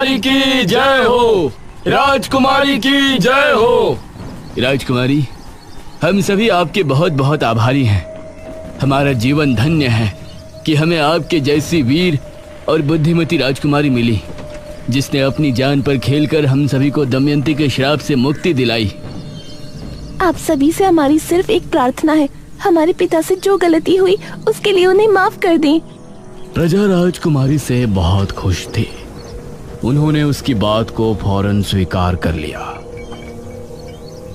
की जय हो, राजकुमारी की जय हो। राजकुमारी, हम सभी आपके बहुत बहुत आभारी हैं। हमारा जीवन धन्य है कि हमें आपके जैसी वीर और बुद्धिमती राजकुमारी मिली, जिसने अपनी जान पर खेलकर हम सभी को दमयंती के श्राप से मुक्ति दिलाई। आप सभी से हमारी सिर्फ एक प्रार्थना है, हमारे पिता से जो गलती हुई उसके लिए उन्हें माफ कर दें। प्रजा राजकुमारी से बहुत खुश थी। उन्होंने उसकी बात को फौरन स्वीकार कर लिया।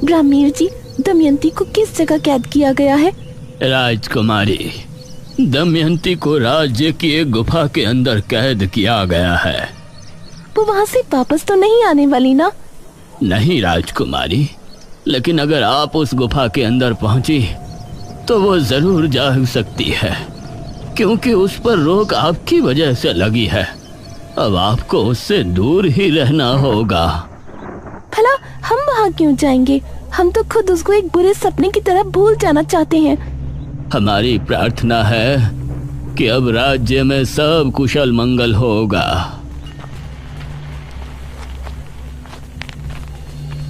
ब्राह्मीण जी, दमयंती को किस जगह कैद किया गया है? राजकुमारी, दमयंती को राज्य की एक गुफा के अंदर कैद किया गया है। वो वहाँ से वापस तो नहीं आने वाली ना? नहीं राजकुमारी, लेकिन अगर आप उस गुफा के अंदर पहुंची तो वो जरूर जा सकती है, क्योंकि उस पर रोक आपकी वजह से लगी है। अब आपको उससे दूर ही रहना होगा। भला हम वहाँ क्यों जाएंगे? हम तो खुद उसको एक बुरे सपने की तरह भूल जाना चाहते हैं। हमारी प्रार्थना है कि अब राज्य में सब कुशल मंगल होगा।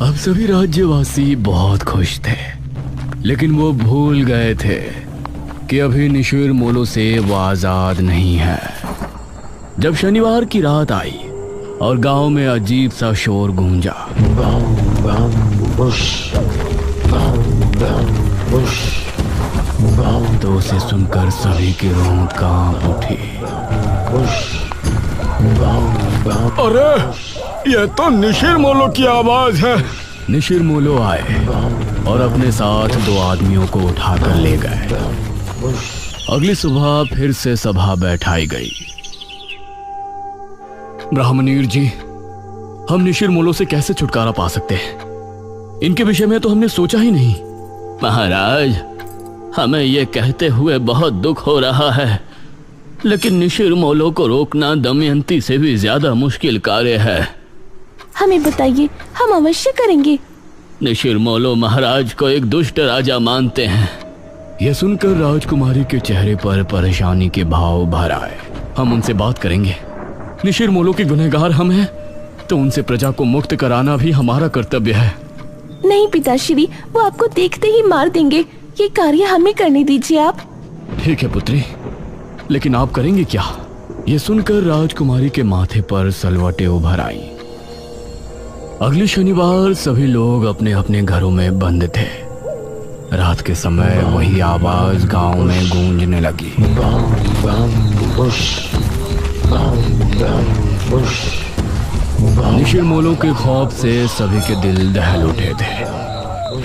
अब सभी राज्यवासी बहुत खुश थे, लेकिन वो भूल गए थे कि अभी निशिर मोलो से वो आजाद नहीं है। जब शनिवार की रात आई और गांव में अजीब सा शोर गूंजा, तो उसे सुनकर सभी की रोंद कांप उठी। अरे, ये तो निशिर मोलो की आवाज है। निशिर मोलो आए और अपने साथ 2 आदमियों को उठाकर ले गए। अगली सुबह फिर से सभा बैठाई गई। ब्राह्मणीर जी, हम निशिर मोलो से कैसे छुटकारा पा सकते हैं? इनके विषय में तो हमने सोचा ही नहीं। महाराज, हमें ये कहते हुए बहुत दुख हो रहा है, लेकिन निशिर मोलो को रोकना दमयंती से भी ज्यादा मुश्किल कार्य है। हमें बताइए, हम अवश्य करेंगे। निशिर मोलो महाराज को एक दुष्ट राजा मानते हैं। यह सुनकर राजकुमारी के चेहरे पर परेशानी के भाव भर आए। हम उनसे बात करेंगे। निशिर मोलो के गुनहगार हम हैं, तो उनसे प्रजा को मुक्त कराना भी हमारा कर्तव्य है। नहीं पिताश्री, वो आपको देखते ही मार देंगे। ये कार्य हमें करने दीजिए आप। ठीक है पुत्री, लेकिन आप करेंगे क्या? ये सुनकर राजकुमारी के माथे पर सलवटें उभर आई। अगले शनिवार सभी लोग अपने अपने घरों में बंद थे। रात के समय वही आवाज गांव में गूंजने लगी। निशिर मोलो के खौफ से सभी के दिल दहल उठे थे।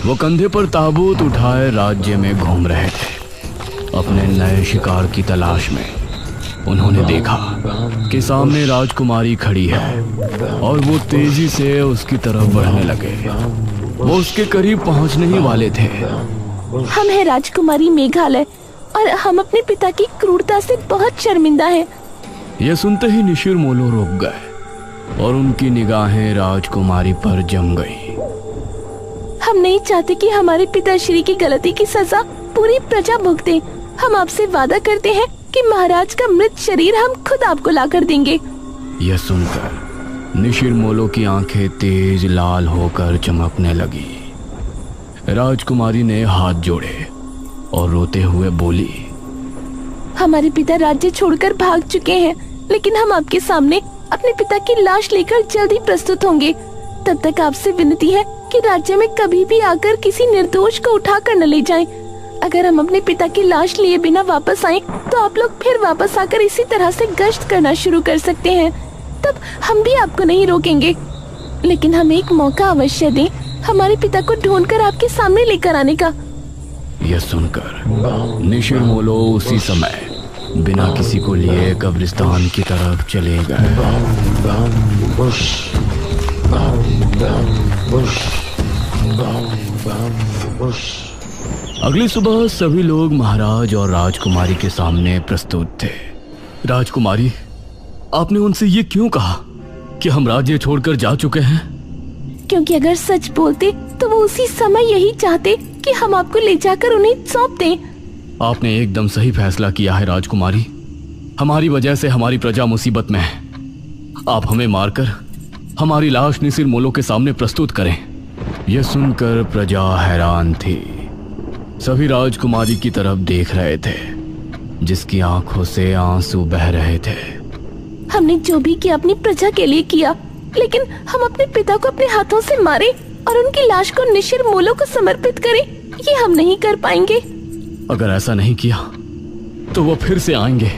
वो कंधे पर ताबूत उठाए राज्य में घूम रहे थे, अपने नए शिकार की तलाश में। उन्होंने देखा कि सामने राजकुमारी खड़ी है और वो तेजी से उसकी तरफ बढ़ने लगे। वो उसके करीब पहुंचने ही वाले थे। हम है राजकुमारी मेघालय और हम अपने पिता की क्रूरता से बहुत शर्मिंदा हैं। यह सुनते ही निशिर मोलो रुक गए और उनकी निगाहें राजकुमारी पर जम गई। हम नहीं चाहते कि हमारे पिताश्री की गलती की सजा पूरी प्रजा भुगते। हम आपसे वादा करते हैं कि महाराज का मृत शरीर हम खुद आपको लाकर देंगे। यह सुनकर निशिर मोलो की आंखें तेज लाल होकर चमकने लगी। राजकुमारी ने हाथ जोड़े और रोते हुए बोली, हमारे पिता राज्य छोड़कर भाग चुके हैं, लेकिन हम आपके सामने अपने पिता की लाश लेकर जल्द ही प्रस्तुत होंगे। तब तक आपसे विनती है कि राज्य में कभी भी आकर किसी निर्दोष को उठा कर न ले जाएं। अगर हम अपने पिता की लाश लिए बिना वापस आएं, तो आप लोग फिर वापस आकर इसी तरह से गश्त करना शुरू कर सकते हैं। तब हम भी आपको नहीं रोकेंगे, लेकिन हमें एक मौका अवश्य दें हमारे पिता को ढूंढकर आपके सामने लेकर आने का। यह सुनकर निशिर मोलो उसी समय बिना किसी को लिए कब्रिस्तान की तरफ चले गए। अगली सुबह सभी लोग महाराज और राजकुमारी के सामने प्रस्तुत थे। राजकुमारी, आपने उनसे ये क्यों कहा कि हम राज्य छोड़कर जा चुके हैं? क्योंकि अगर सच बोलते तो वो उसी समय यही चाहते कि हम आपको ले जाकर उन्हें सौंप दें। आपने एकदम सही फैसला किया है राजकुमारी। हमारी वजह से हमारी प्रजा मुसीबत में है। आप हमें मारकर हमारी लाश निसिरमोलो के सामने प्रस्तुत करें। यह सुनकर प्रजा हैरान थी। सभी राजकुमारी की तरफ देख रहे थे, जिसकी आंखों से आंसू बह रहे थे। हमने जो भी किया अपनी प्रजा के लिए किया, लेकिन हम अपने पिता को अपने हाथों से मारे और उनकी लाश को निसिरमोलो को समर्पित करें, ये हम नहीं कर पाएंगे। अगर ऐसा नहीं किया तो वो फिर से आएंगे।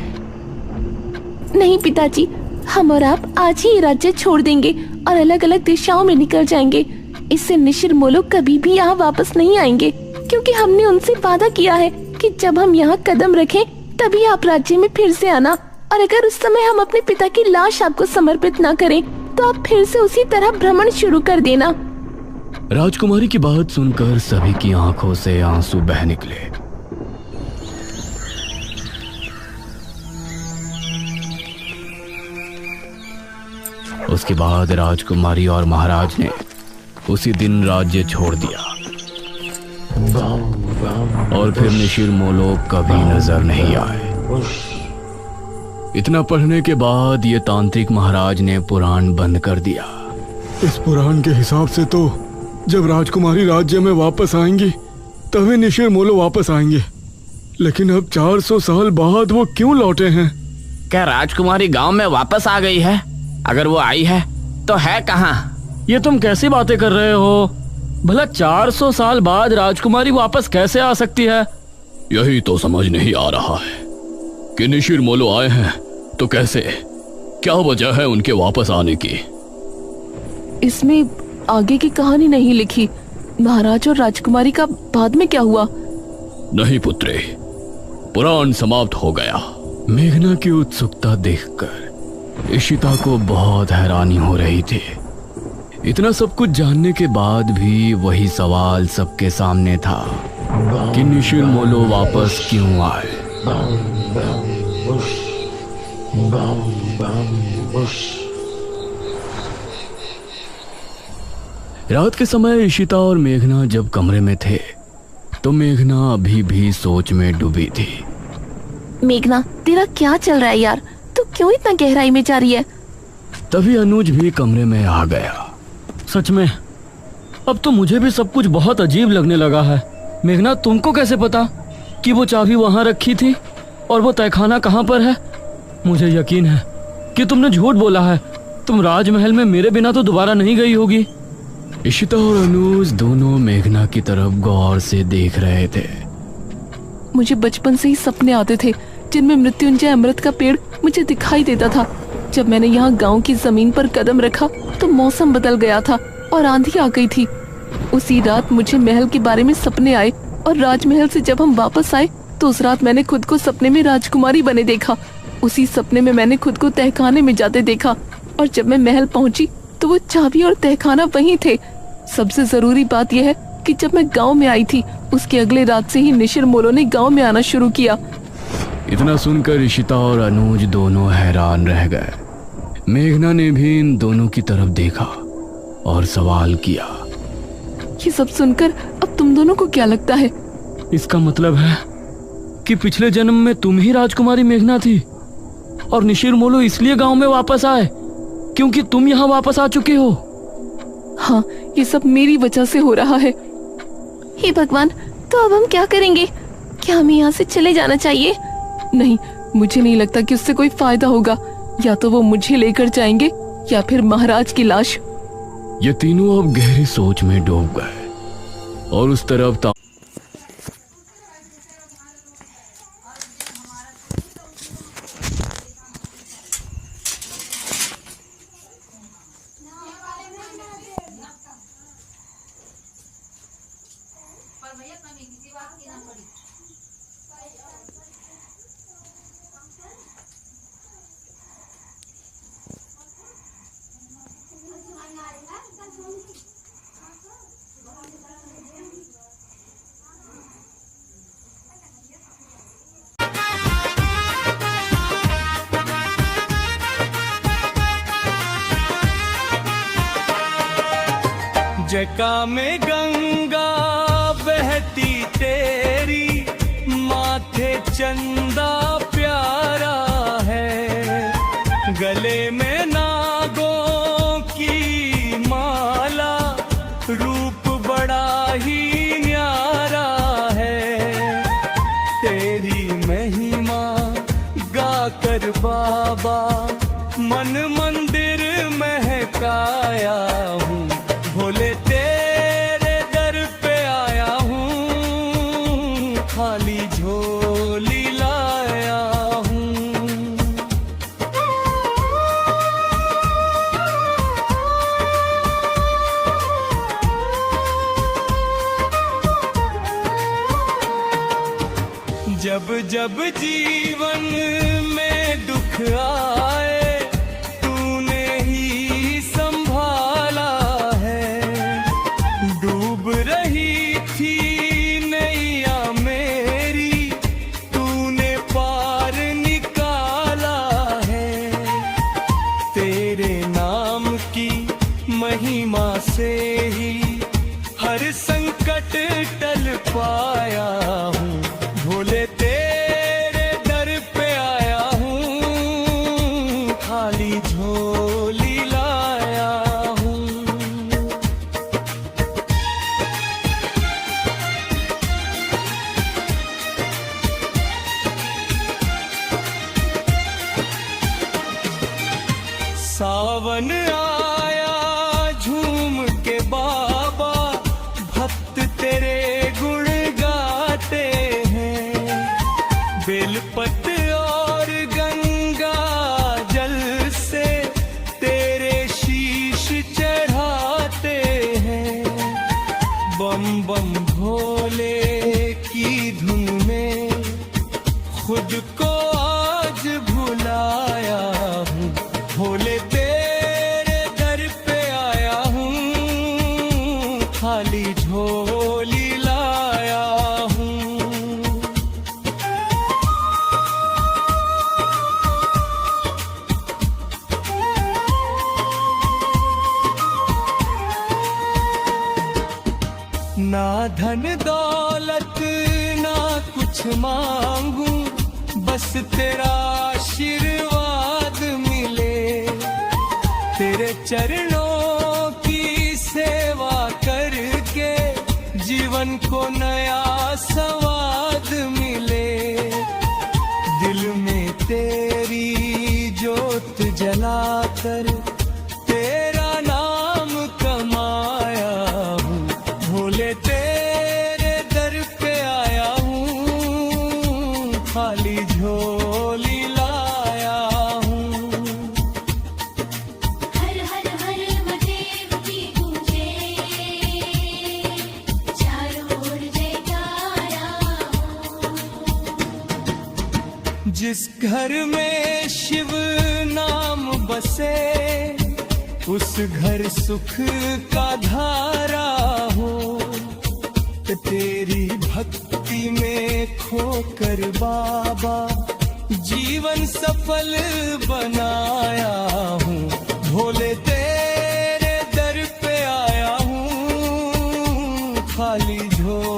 नहीं पिताजी, हम और आप आज ही ये राज्य छोड़ देंगे और अलग अलग दिशाओं में निकल जाएंगे। इससे निसिरमोलो कभी भी यहाँ वापस नहीं आएंगे, क्योंकि हमने उनसे वादा किया है कि जब हम यहाँ कदम रखें तभी आप राज्य में फिर से आना, और अगर उस समय हम अपने पिता की लाश आपको समर्पित न करें तो आप फिर से उसी तरह भ्रमण शुरू कर देना। राजकुमारी की बात सुनकर सभी की आंखों से आंसू बह निकले। उसके बाद राजकुमारी और महाराज ने उसी दिन राज्य छोड़ दिया और फिर निसिरमोलो कभी नजर नहीं आए। इतना पढ़ने के बाद ये तांत्रिक महाराज ने पुराण बंद कर दिया। इस पुराण के हिसाब से तो जब राजकुमारी राज्य में वापस आएंगी तभी निसिरमोलो वापस आएंगे, लेकिन अब 400 साल बाद वो क्यों लौटे हैं? क्या राजकुमारी गांव में वापस आ गई है? अगर वो आई है तो है कहाँ? ये तुम कैसी बातें कर रहे हो? भला 400 साल बाद राजकुमारी वापस कैसे आ सकती है? यही तो समझ नहीं आ रहा है कि निसिरमोलो आए हैं तो कैसे, क्या वजह है उनके वापस आने की? इसमें आगे की कहानी नहीं लिखी। महाराज और राजकुमारी का बाद में क्या हुआ? नहीं पुत्रे, पुराण समाप्त हो गया। मेघना की उत्सुकता देखकर इशिता को बहुत हैरानी हो रही थी। इतना सब कुछ जानने के बाद भी वही सवाल सबके सामने था कि निसिरमोलो वापस क्यों आए। रात के समय इशिता और मेघना जब कमरे में थे तो मेघना अभी भी सोच में डूबी थी। मेघना, तेरा क्या चल रहा है यार? तू क्यों इतना गहराई में जा रही है? तभी अनुज भी कमरे में आ गया। सच में अब तो मुझे भी सब कुछ बहुत अजीब लगने लगा है। मेघना, तुमको कैसे पता कि वो चाबी वहां रखी थी और वो तहखाना कहाँ पर है? मुझे यकीन है कि तुमने झूठ बोला है। तुम राजमहल में मेरे बिना तो दोबारा नहीं गई होगी। इशिता और अनुज दोनों मेघना की तरफ गौर से देख रहे थे। मुझे बचपन से ही सपने आते थे जिनमें मृत्युंजय अमृत का पेड़ मुझे दिखाई देता था। जब मैंने यहाँ गांव की जमीन पर कदम रखा तो मौसम बदल गया था और आंधी आ गई थी। उसी रात मुझे महल के बारे में सपने आए और राजमहल से जब हम वापस आए तो उस रात मैंने खुद को सपने में राजकुमारी बने देखा। उसी सपने में मैंने खुद को तहखाने में जाते देखा और जब मैं महल पहुंची तो वो चाबी और तहखाना वहीं थे। सबसे जरूरी बात यह है कि जब मैं गांव में आई थी उसके अगले रात से ही निसिरमोलो ने गांव में आना शुरू किया। इतना सुनकर इशिता और अनुज दोनों हैरान रह गए। मेघना ने भी इन दोनों की तरफ देखा और सवाल किया, ये सब सुनकर अब तुम दोनों को क्या लगता है? इसका मतलब है कि पिछले जन्म में तुम ही राजकुमारी मेघना थी और निसिरमोलो इसलिए गांव में वापस आए क्योंकि तुम यहाँ वापस आ चुके हो। हाँ, ये सब मेरी वजह से हो रहा है। हे भगवान, तो अब हम क्या करेंगे? क्या हमें यहाँ से चले जाना चाहिए? नहीं, मुझे नहीं लगता कि उससे कोई फायदा होगा। या तो वो मुझे लेकर जाएंगे या फिर महाराज की लाश। ये तीनों अब गहरी सोच में डूब गए और उस तरफ जका में गंगा बहती तेरी, माथे चंदा प्यारा है, गले में नाग जब जब जीवन में दुख आए तूने ही संभाला है। डूब रही थी नैया मेरी तूने पार निकाला है। तेरे नाम की महिमा से ही हर संकट टल पाया हूँ। भोले तेरे दर पे आया हूँ, खाली झोली लाया हूँ। सावन आया झूम के बाबा भक्त तेरे गुण गाते हैं। बेलपत और गंगा जल से तेरे शीश चढ़ाते हैं। बम बम भोले की धुन में खुद को आज भुलाया हूँ। भोले तेरे दर पे आया हूँ, खाली झोली लाया हूँ। ना धन दौलत ना कुछ मांगू, बस तेरा आशीर्वाद मिले। तेरे चरणों की सेवा करके जीवन को नया स्वाद मिले। दिल में तेरी ज्योत जलाकर तेरा नाम कमाया हूँ। भोले तेरे दर पे आया हूँ, खाली झोली लाया हूँ। हर हर हर महादेव की गूंजे, चारों ओर जयकारा हो। जिस घर में शिव नाम बसे उस घर सुख का धारा हो। तेरी भक्ति में खोकर बाबा जीवन सफल बनाया हूँ। भोले तेरे दर पे आया हूँ, खाली झोली